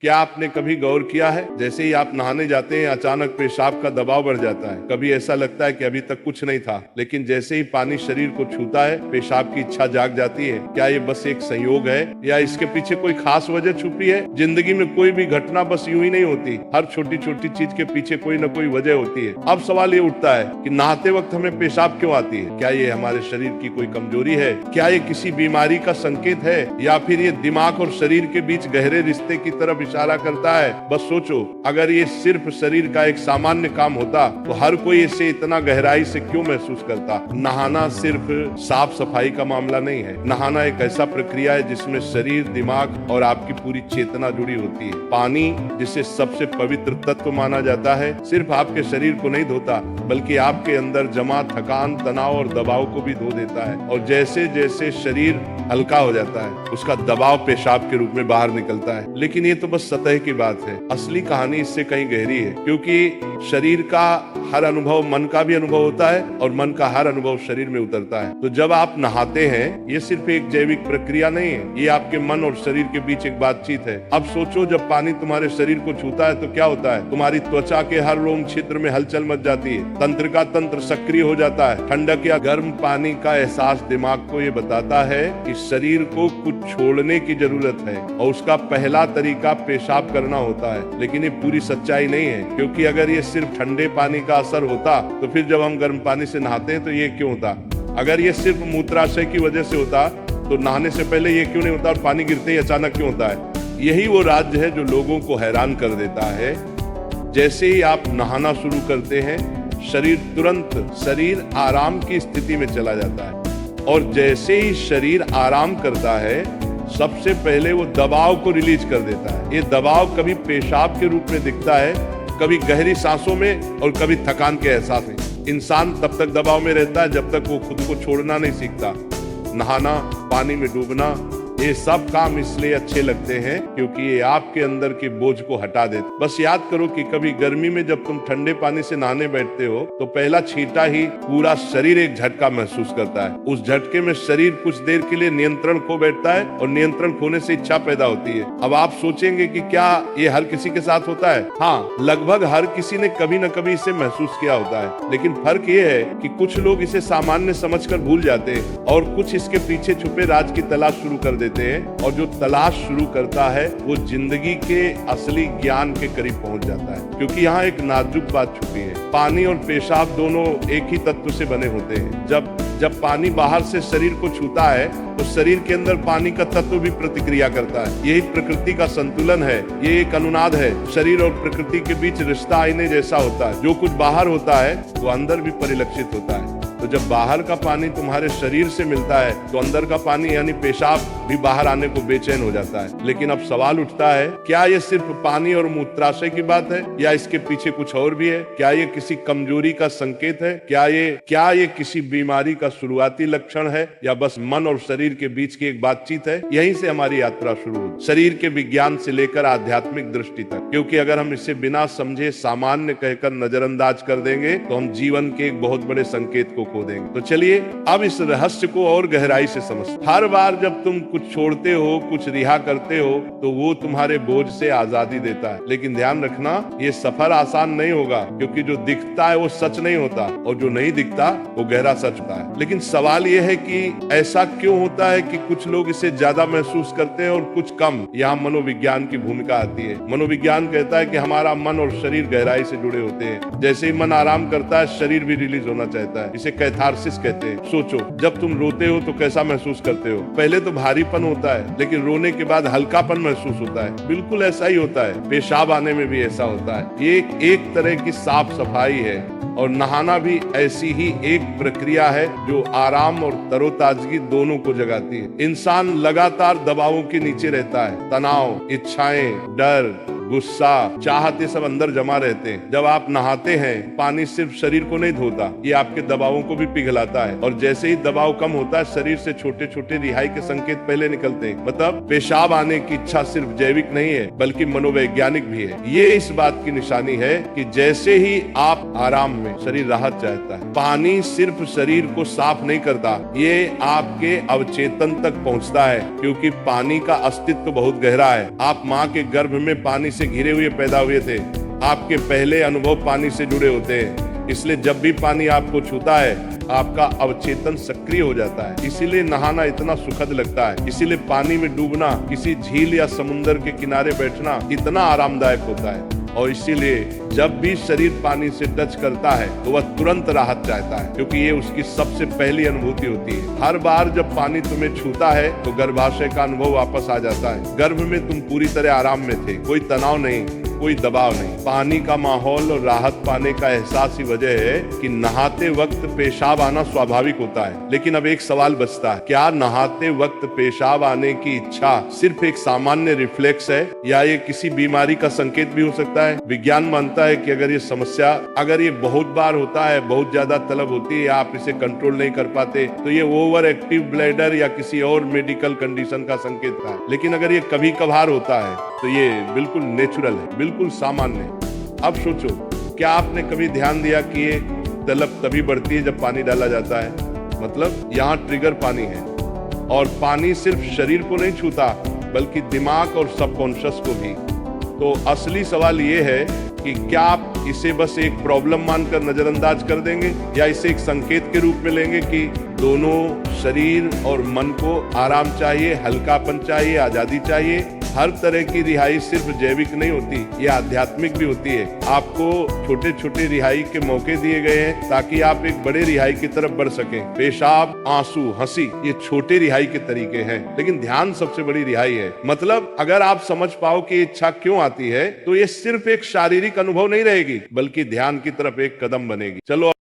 क्या आपने कभी गौर किया है, जैसे ही आप नहाने जाते हैं अचानक पेशाब का दबाव बढ़ जाता है। कभी ऐसा लगता है कि अभी तक कुछ नहीं था, लेकिन जैसे ही पानी शरीर को छूता है पेशाब की इच्छा जाग जाती है। क्या ये बस एक संयोग है या इसके पीछे कोई खास वजह छुपी है? जिंदगी में कोई भी घटना बस यूं ही नहीं होती, हर छोटी छोटी चीज के पीछे कोई न कोई वजह होती है। अब सवाल ये उठता है कि नहाते वक्त हमें पेशाब क्यों आती है? क्या ये हमारे शरीर की कोई कमजोरी है? क्या ये किसी बीमारी का संकेत है, या फिर ये दिमाग और शरीर के बीच गहरे रिश्ते की तरफ इशारा करता है? बस सोचो, अगर ये सिर्फ शरीर का एक सामान्य काम होता तो हर कोई इसे इतना गहराई से क्यों महसूस करता? नहाना सिर्फ साफ सफाई का मामला नहीं है। नहाना एक ऐसा प्रक्रिया है जिसमें शरीर, दिमाग और आपकी पूरी चेतना जुड़ी होती है। पानी, जिसे सबसे पवित्र तत्व माना जाता है, सिर्फ आपके शरीर को नहीं धोता बल्कि आपके अंदर जमा थकान, तनाव और दबाव को भी धो देता है। और जैसे जैसे शरीर हल्का हो जाता है उसका दबाव पेशाब के रूप में बाहर निकलता है। लेकिन ये तो बस सतह की बात है, असली कहानी इससे कहीं गहरी है, क्योंकि शरीर का हर अनुभव मन का भी अनुभव होता है और मन का हर अनुभव शरीर में उतरता है। तो जब आप नहाते हैं ये सिर्फ एक जैविक प्रक्रिया नहीं है, ये आपके मन और शरीर के बीच एक बातचीत है। अब सोचो, जब पानी तुम्हारे शरीर को छूता है तो क्या होता है? तुम्हारी त्वचा के हर रोम छिद्र में हलचल मच जाती है, तंत्र का तंत्र सक्रिय हो जाता है। ठंडक या गर्म पानी का एहसास दिमाग को ये बताता है कि शरीर को कुछ छोड़ने की जरूरत है और उसका पहला तरीका पेशाब करना होता है। लेकिन ये पूरी सच्चाई नहीं है, क्योंकि अगर ये सिर्फ ठंडे पानी का असर होता तो फिर जब हम गर्म पानी से नहाते हैं तो ये क्यों होता? अगर ये सिर्फ मूत्राशय की वजह से होता तो नहाने से पहले ये क्यों नहीं होता और पानी गिरते ही अचानक क्यों होता है? यही वो राज्य है जो लोगों को हैरान कर देता है। जैसे ही आप नहाना शुरू करते हैं शरीर आराम की स्थिति में चला जाता है, और जैसे ही शरीर आराम करता है सबसे पहले वो दबाव को रिलीज कर देता है। ये दबाव कभी पेशाब के रूप में दिखता है, कभी गहरी सांसों में और कभी थकान के एहसास में। इंसान तब तक दबाव में रहता है जब तक वो खुद को छोड़ना नहीं सीखता। नहाना, पानी में डूबना, ये सब काम इसलिए अच्छे लगते हैं क्योंकि ये आपके अंदर के बोझ को हटा देते। बस याद करो कि कभी गर्मी में जब तुम ठंडे पानी से नहाने बैठते हो तो पहला छींटा ही पूरा शरीर एक झटका महसूस करता है। उस झटके में शरीर कुछ देर के लिए नियंत्रण खो बैठता है और नियंत्रण खोने से इच्छा पैदा होती है। अब आप सोचेंगे कि क्या ये हर किसी के साथ होता है? हाँ, लगभग हर किसी ने कभी न कभी इसे महसूस किया होता है। लेकिन फर्क ये है कि कुछ लोग इसे सामान्य समझकर भूल जाते हैं और कुछ इसके पीछे छुपे राज की तलाश शुरू कर देते हैं। और जो तलाश शुरू करता है वो जिंदगी के असली ज्ञान के करीब पहुंच जाता है, क्योंकि यहाँ एक नाजुक बात छुपी है। पानी और पेशाब दोनों एक ही तत्व से बने होते हैं। जब पानी बाहर से शरीर को छूता है तो शरीर के अंदर पानी का तत्व भी प्रतिक्रिया करता है। यही प्रकृति का संतुलन है, ये एक अनुनाद है। शरीर और प्रकृति के बीच रिश्ता आईने जैसा होता है। जो कुछ बाहर होता है वो अंदर भी परिलक्षित होता है। तो जब बाहर का पानी तुम्हारे शरीर से मिलता है तो अंदर का पानी यानी पेशाब भी बाहर आने को बेचैन हो जाता है। लेकिन अब सवाल उठता है, क्या ये सिर्फ पानी और मूत्राशय की बात है या इसके पीछे कुछ और भी है? क्या ये किसी कमजोरी का संकेत है? क्या ये किसी बीमारी का शुरुआती लक्षण है, या बस मन और शरीर के बीच की एक बातचीत है? यहीं से हमारी यात्रा शुरू होती, शरीर के विज्ञान से लेकर आध्यात्मिक दृष्टि तक। क्योंकि अगर हम इसे बिना समझे सामान्य कहकर नजरअंदाज कर देंगे तो हम जीवन के एक बहुत बड़े संकेत को खो देंगे। तो चलिए अब इस रहस्य को और गहराई से समझते। हर बार जब तुम कुछ छोड़ते हो, कुछ रिहा करते हो, तो वो तुम्हारे बोझ से आजादी देता है। लेकिन ध्यान रखना, ये सफर आसान नहीं होगा, क्योंकि जो दिखता है वो सच नहीं होता और जो नहीं दिखता वो गहरा सच होता है। लेकिन सवाल ये है कि ऐसा क्यों होता है कि कुछ लोग इसे ज्यादा महसूस करते हैं और कुछ कम? यहाँ मनोविज्ञान की भूमिका आती है। मनोविज्ञान कहता है कि हमारा मन और शरीर गहराई से जुड़े होते हैं। जैसे ही मन आराम करता है शरीर भी रिलीज होना चाहता है। इसे कैथारसिस कहते हैं। सोचो, जब तुम रोते हो तो कैसा महसूस करते हो? पहले तो भारीपन होता है, लेकिन रोने के बाद हल्कापन महसूस होता है। बिल्कुल ऐसा ही होता है, पेशाब आने में भी ऐसा होता है। ये एक तरह की साफ सफाई है और नहाना भी ऐसी ही एक प्रक्रिया है जो आराम और तरोताजगी दोनों को जगाती है। इंसान लगातार दबावों के नीचे रहता है, तनाव, इच्छाएं, डर, गुस्सा, चाहते सब अंदर जमा रहते हैं। जब आप नहाते हैं, पानी सिर्फ शरीर को नहीं धोता, ये आपके दबावों को भी पिघलाता है। और जैसे ही दबाव कम होता है, शरीर से छोटे छोटे रिहाई के संकेत पहले निकलते हैं। मतलब पेशाब आने की इच्छा सिर्फ जैविक नहीं है, बल्कि मनोवैज्ञानिक भी है। ये इस बात की निशानी है कि जैसे ही आप आराम में, शरीर राहत चाहता है। पानी सिर्फ शरीर को साफ नहीं करता, ये आपके अवचेतन तक पहुंचता है, क्योंकि पानी का अस्तित्व बहुत गहरा है। आप माँ के गर्भ में पानी से घिरे हुए पैदा हुए थे। आपके पहले अनुभव पानी से जुड़े होते हैं, इसलिए जब भी पानी आपको छूता है, आपका अवचेतन सक्रिय हो जाता है। इसीलिए नहाना इतना सुखद लगता है। इसीलिए पानी में डूबना, किसी झील या समुद्र के किनारे बैठना इतना आरामदायक होता है। और इसीलिए जब भी शरीर पानी से टच करता है, तो वह तुरंत राहत चाहता है, क्योंकि ये उसकी सबसे पहली अनुभूति होती है। हर बार जब पानी तुम्हें छूता है, तो गर्भाशय का अनुभव वापस आ जाता है। गर्भ में तुम पूरी तरह आराम में थे, कोई तनाव नहीं, कोई दबाव नहीं। पानी का माहौल और राहत पाने का एहसास ही वजह है कि नहाते वक्त पेशाब आना स्वाभाविक होता है। लेकिन अब एक सवाल बचता है, क्या नहाते वक्त पेशाब आने की इच्छा सिर्फ एक सामान्य रिफ्लेक्स है, या ये किसी बीमारी का संकेत भी हो सकता है? विज्ञान मानता है कि अगर ये बहुत बार होता है, बहुत ज्यादा तलब होती है, आप इसे कंट्रोल नहीं कर पाते, तो ये ओवर एक्टिव ब्लैडर या किसी और मेडिकल कंडीशन का संकेत था। लेकिन अगर ये कभी कभार होता है, तो ये बिल्कुल नेचुरल है, बिल्कुल सामान्य है। अब सोचो, क्या आपने कभी ध्यान दिया कि ये तलब तभी बढ़ती है जब पानी डाला जाता है? मतलब यहाँ ट्रिगर पानी है, और पानी सिर्फ शरीर को नहीं छूता, बल्कि दिमाग और सबकॉन्शियस को भी। तो असली सवाल ये है कि क्या आप इसे बस एक प्रॉब्लम मानकर नजरअंदाज कर देंगे, या इसे एक संकेत के रूप में लेंगे कि दोनों शरीर और मन को आराम चाहिए, हल्कापन चाहिए, आजादी चाहिए। हर तरह की रिहाई सिर्फ जैविक नहीं होती, ये आध्यात्मिक भी होती है। आपको छोटे छोटे रिहाई के मौके दिए गए हैं, ताकि आप एक बड़े रिहाई की तरफ बढ़ सकें। पेशाब, आंसू, हंसी, ये छोटे रिहाई के तरीके हैं, लेकिन ध्यान सबसे बड़ी रिहाई है। मतलब अगर आप समझ पाओ कि इच्छा क्यों आती है, तो ये सिर्फ एक शारीरिक अनुभव नहीं रहेगी, बल्कि ध्यान की तरफ एक कदम बनेगी। चलो